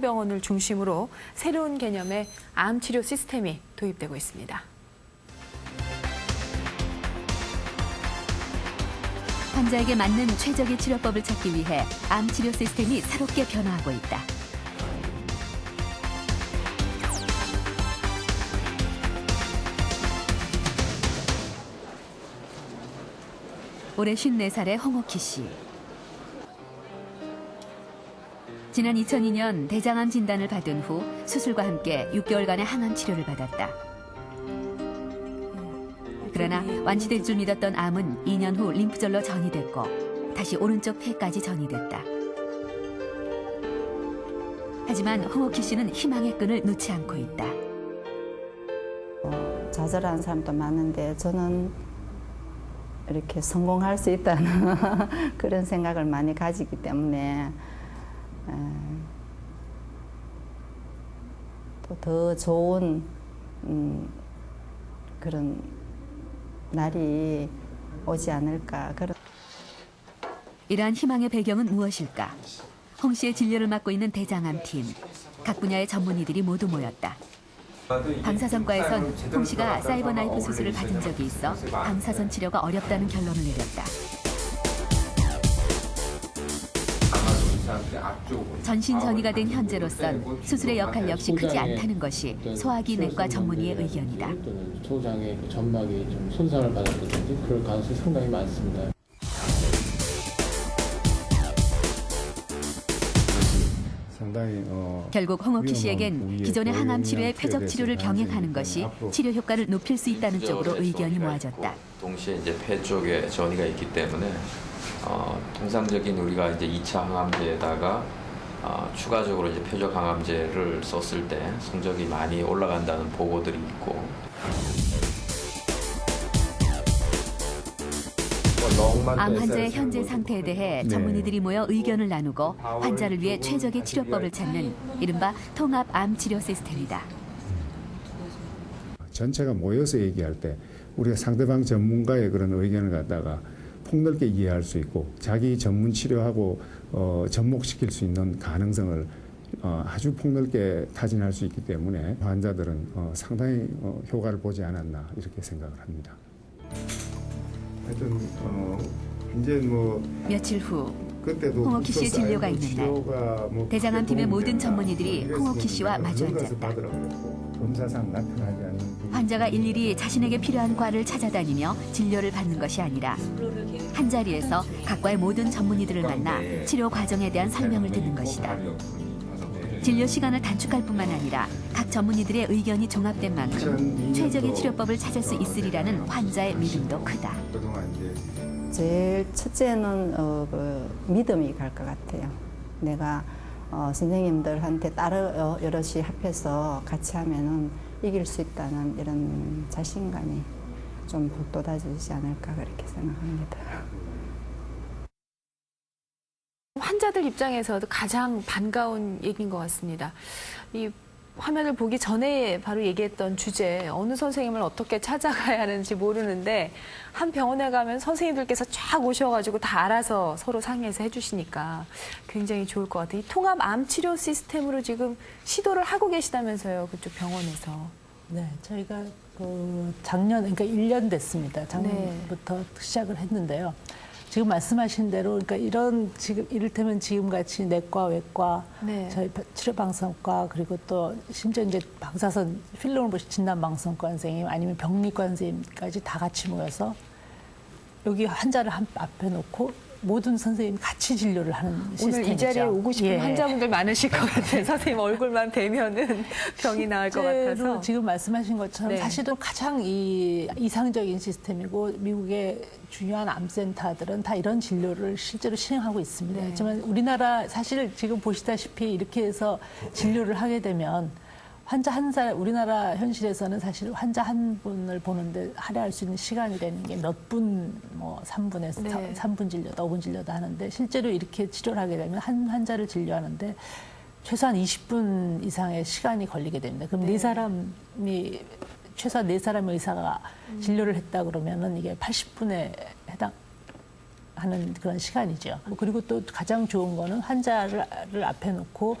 병원을 중심으로 새로운 개념의 암 치료 시스템이 도입되고 있습니다. 환자에게 맞는 최적의 치료법을 찾기 위해 암 치료 시스템이 새롭게 변화하고 있다. 올해 54살의 홍옥희 씨. 지난 2002년 대장암 진단을 받은 후 수술과 함께 6개월간의 항암 치료를 받았다. 그러나 완치될 줄 믿었던 암은 2년 후 림프절로 전이됐고 다시 오른쪽 폐까지 전이됐다. 하지만 홍옥희 씨는 희망의 끈을 놓지 않고 있다. 좌절하는 사람도 많은데 저는 이렇게 성공할 수 있다는 그런 생각을 많이 가지기 때문에 또 더 좋은 그런 날이 오지 않을까. 이러한 희망의 배경은 무엇일까? 홍 씨의 진료를 맡고 있는 대장암팀. 각 분야의 전문의들이 모두 모였다. 방사선과에선 홍 씨가 사이버나이프 수술을 받은 적이 있어 방사선 치료가 어렵다는 결론을 내렸다. 전신 전이가 된 현재로선 수술의 역할 역시 크지 않다는 것이 소화기 내과 전문의의 의견이다. 소장의 점막이 좀 손상을 받았다든지 그럴 가능성이 상당히 많습니다. 결국 홍옥희 씨에겐 기존의 항암 치료의 표적 치료를 병행하는 것이 치료 효과를 높일 수 있다는 쪽으로 의견이 모아졌다. 동시에 이제 폐 쪽에 전이가 있기 때문에 통상적인 우리가 이제 2차 항암제에다가 추가적으로 이제 표적 항암제를 썼을 때 성적이 많이 올라간다는 보고들이 있고. 암 환자의 현재 상태에 대해 전문의들이 모여 의견을 나누고 환자를 위해 최적의 치료법을 찾는 이른바 통합 암 치료 시스템이다. 전체가 모여서 얘기할 때 우리가 상대방 전문가의 그런 의견을 갖다가 폭넓게 이해할 수 있고 자기 전문 치료하고 접목시킬 수 있는 가능성을 아주 폭넓게 타진할 수 있기 때문에 환자들은 상당히 효과를 보지 않았나 이렇게 생각을 합니다. 하여튼 이제 며칠 후 홍옥희 씨의 진료가 있는 날 대장암 팀의 모든 전문의들이 홍옥희 씨와 마주 앉았다. 검사상 나타나지 않는 환자가 일일이 자신에게 필요한 과를 찾아다니며 진료를 받는 것이 아니라 한자리에서 각과의 모든 전문의들을 만나 치료 과정에 대한 설명을 듣는 것이다. 진료 시간을 단축할 뿐만 아니라 각 전문의들의 의견이 종합된 만큼 최적의 치료법을 찾을 수 있으리라는 환자의 믿음도 크다. 제일 첫째는 믿음이 갈 것 같아요. 내가 선생님들한테 따로 여럿이 합해서 같이 하면은 이길 수 있다는 이런 자신감이 좀 북돋아지지 않을까 그렇게 생각합니다. 환자들 입장에서도 가장 반가운 얘기인 것 같습니다. 이 화면을 보기 전에 바로 얘기했던 주제, 어느 선생님을 어떻게 찾아가야 하는지 모르는데 한 병원에 가면 선생님들께서 쫙 오셔가지고 다 알아서 서로 상의해서 해주시니까 굉장히 좋을 것 같아요. 이 통합 암 치료 시스템으로 지금 시도를 하고 계시다면서요, 그쪽 병원에서. 네, 저희가 작년, 그러니까 1년 됐습니다. 작년부터 시작을 했는데요. 지금 말씀하신 대로, 그러니까 이를테면 지금같이 내과, 외과, 저희 치료방송과, 그리고 또 심지어 이제 방사선 필름을 보신 진단방송과 선생님, 아니면 병리과 선생님까지 다 같이 모여서 여기 환자를 앞에 놓고 모든 선생님이 같이 진료를 하는 시스템이죠. 오늘 이 자리에 오고 싶은 환자분들 많으실 것 같아요. 선생님 얼굴만 뵈면은 병이 나을 것 같아서. 지금 말씀하신 것처럼 사실은 가장 이상적인 시스템이고 미국의 중요한 암센터들은 다 이런 진료를 실제로 시행하고 있습니다. 하지만 우리나라 사실 지금 보시다시피 이렇게 해서 진료를 하게 되면 환자 한 사람, 우리나라 현실에서는 사실 환자 한 분을 보는데 할애할 수 있는 시간이라는 게 몇 분, 3분에서 3분 진료다, 5분 진료다 하는데 실제로 이렇게 치료를 하게 되면 한 환자를 진료하는데 최소한 20분 이상의 시간이 걸리게 됩니다. 그럼 최소한 4사람의 의사가 진료를 했다 그러면은 이게 80분에 해당하는 그런 시간이죠. 그리고 또 가장 좋은 거는 환자를 앞에 놓고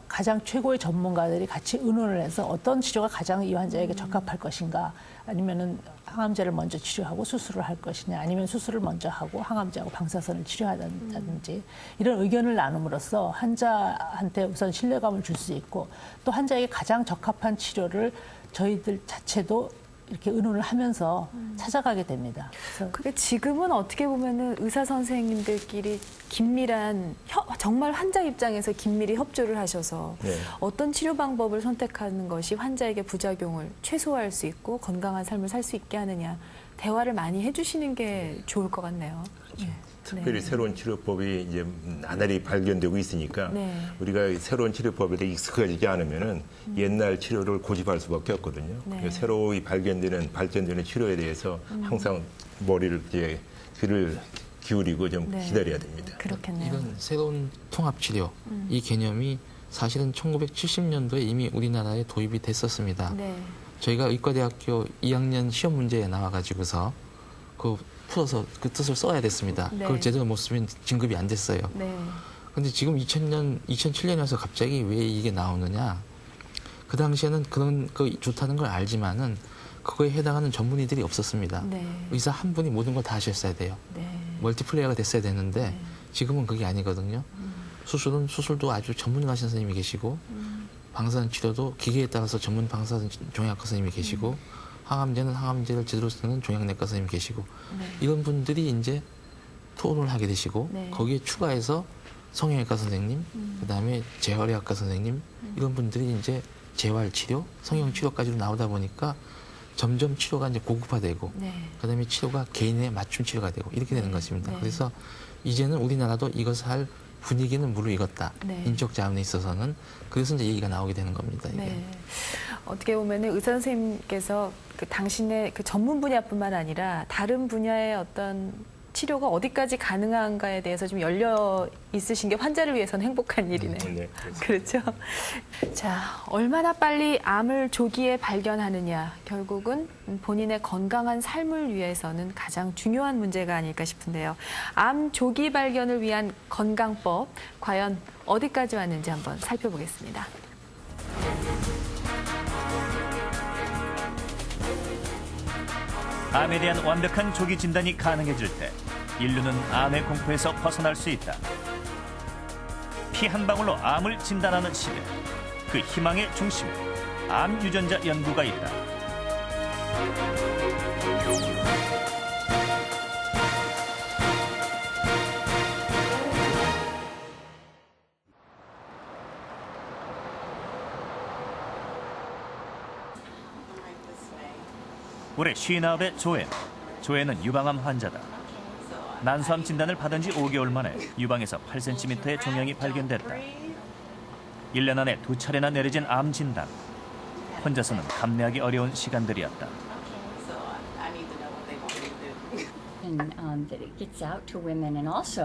가장 최고의 전문가들이 같이 의논을 해서 어떤 치료가 가장 이 환자에게 적합할 것인가, 아니면은 항암제를 먼저 치료하고 수술을 할 것이냐, 아니면 수술을 먼저 하고 항암제하고 방사선을 치료하든지 이런 의견을 나눔으로써 환자한테 우선 신뢰감을 줄 수 있고, 또 환자에게 가장 적합한 치료를 저희들 자체도 이렇게 의논을 하면서 찾아가게 됩니다. 그래서 그게 지금은 어떻게 보면은 의사 선생님들끼리 긴밀한 정말 환자 입장에서 긴밀히 협조를 하셔서 네. 어떤 치료 방법을 선택하는 것이 환자에게 부작용을 최소화할 수 있고 건강한 삶을 살 수 있게 하느냐, 대화를 많이 해주시는 게 좋을 것 같네요. 네. 특별히 네. 새로운 치료법이 이제 나날이 발견되고 있으니까 네. 우리가 새로운 치료법에 대해 익숙해지지 않으면은 옛날 치료를 고집할 수밖에 없거든요. 네. 그러니까 새로이 발견되는 치료에 대해서 항상 머리를 귀를 기울이고 좀 네. 기다려야 됩니다. 그렇겠네요. 이런 새로운 통합치료, 이 개념이 사실은 1970년도에 이미 우리나라에 도입이 됐었습니다. 네. 저희가 의과대학교 2학년 시험 문제에 나와가지고서 그 풀어서 그 뜻을 써야 됐습니다. 네. 그걸 제대로 못 쓰면 진급이 안 됐어요. 네. 근데 지금 2007년에 와서 갑자기 왜 이게 나오느냐. 그 당시에는 그런 거 좋다는 걸 알지만은 그거에 해당하는 전문의들이 없었습니다. 네. 의사 한 분이 모든 걸 다 하셨어야 돼요. 네. 멀티플레이어가 됐어야 되는데 지금은 그게 아니거든요. 수술은 수술도 아주 전문가신 선생님이 계시고 방사선 치료도 기계에 따라서 전문 방사선 종양학과 선생님이 계시고 항암제는 항암제를 제대로 쓰는 종양내과 선생님이 계시고 네. 이런 분들이 이제 토론을 하게 되시고 네. 거기에 추가해서 성형외과 선생님, 그다음에 재활의학과 선생님 이런 분들이 이제 재활치료, 성형치료까지도 나오다 보니까 점점 치료가 이제 고급화되고 네. 그다음에 치료가 개인에 맞춤 치료가 되고 이렇게 되는 것입니다. 네. 그래서 이제는 우리나라도 이것을 할 분위기는 무르익었다. 네. 인적 자원에 있어서는 그래서 이제 얘기가 나오게 되는 겁니다. 이게. 네. 어떻게 보면 의사 선생님께서 그 당신의 그 전문 분야뿐만 아니라 다른 분야의 어떤 치료가 어디까지 가능한가에 대해서 좀 열려 있으신 게 환자를 위해서는 행복한 일이네요. 네, 그렇죠. 자, 얼마나 빨리 암을 조기에 발견하느냐, 결국은 본인의 건강한 삶을 위해서는 가장 중요한 문제가 아닐까 싶은데요. 암 조기 발견을 위한 건강법, 과연 어디까지 왔는지 한번 살펴보겠습니다. 암에 대한 완벽한 조기 진단이 가능해질 때 인류는 암의 공포에서 벗어날 수 있다. 피 한 방울로 암을 진단하는 시대. 그 희망의 중심에 암 유전자 연구가 있다. 올해 59의 조엔. 조엔은 유방암 환자다. 난소암 진단을 받은 지 5개월 만에 유방에서 8cm의 종양이 발견됐다. 1년 안에 2차례나 내려진 암 진단. 혼자서는 감내하기 어려운 시간들이었다.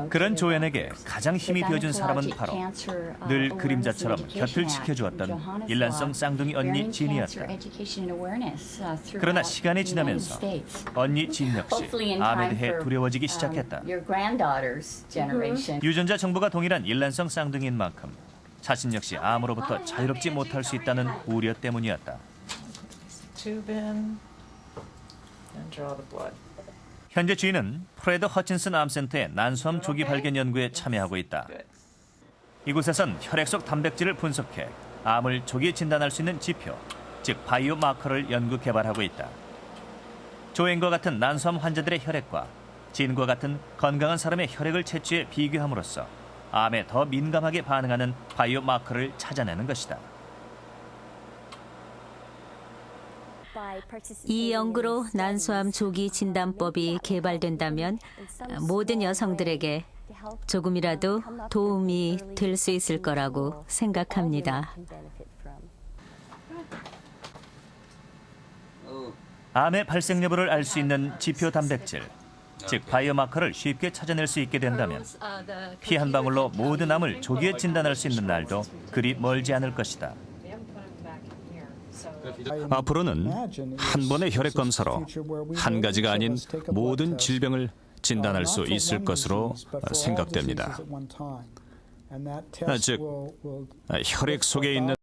그런 조연에게 가장 힘이 되어준 사람은 바로 늘 그림자처럼 곁을 지켜주었던 일란성 쌍둥이 언니 진이었다. 그러나 시간이 지나면서 언니 진 역시 암에 대해 두려워지기 시작했다. 유전자 정보가 동일한 일란성 쌍둥이인 만큼 자신 역시 암으로부터 자유롭지 못할 수 있다는 우려 때문이었다. 현재 주인은 프레드 허친슨 암센터의 난소암 조기 발견 연구에 참여하고 있다. 이곳에선 혈액 속 단백질을 분석해 암을 조기 진단할 수 있는 지표, 즉 바이오 마커를 연구 개발하고 있다. 조앤과 같은 난소암 환자들의 혈액과 진과 같은 건강한 사람의 혈액을 채취해 비교함으로써 암에 더 민감하게 반응하는 바이오 마커를 찾아내는 것이다. 이 연구로 난소암 조기 진단법이 개발된다면 모든 여성들에게 조금이라도 도움이 될 수 있을 거라고 생각합니다. 암의 발생 여부를 알 수 있는 지표 단백질, 즉 바이오마커를 쉽게 찾아낼 수 있게 된다면 피 한 방울로 모든 암을 조기에 진단할 수 있는 날도 그리 멀지 않을 것이다. 앞으로는 한 번의 혈액 검사로 한 가지가 아닌 모든 질병을 진단할 수 있을 것으로 생각됩니다. 즉 혈액 속에 있는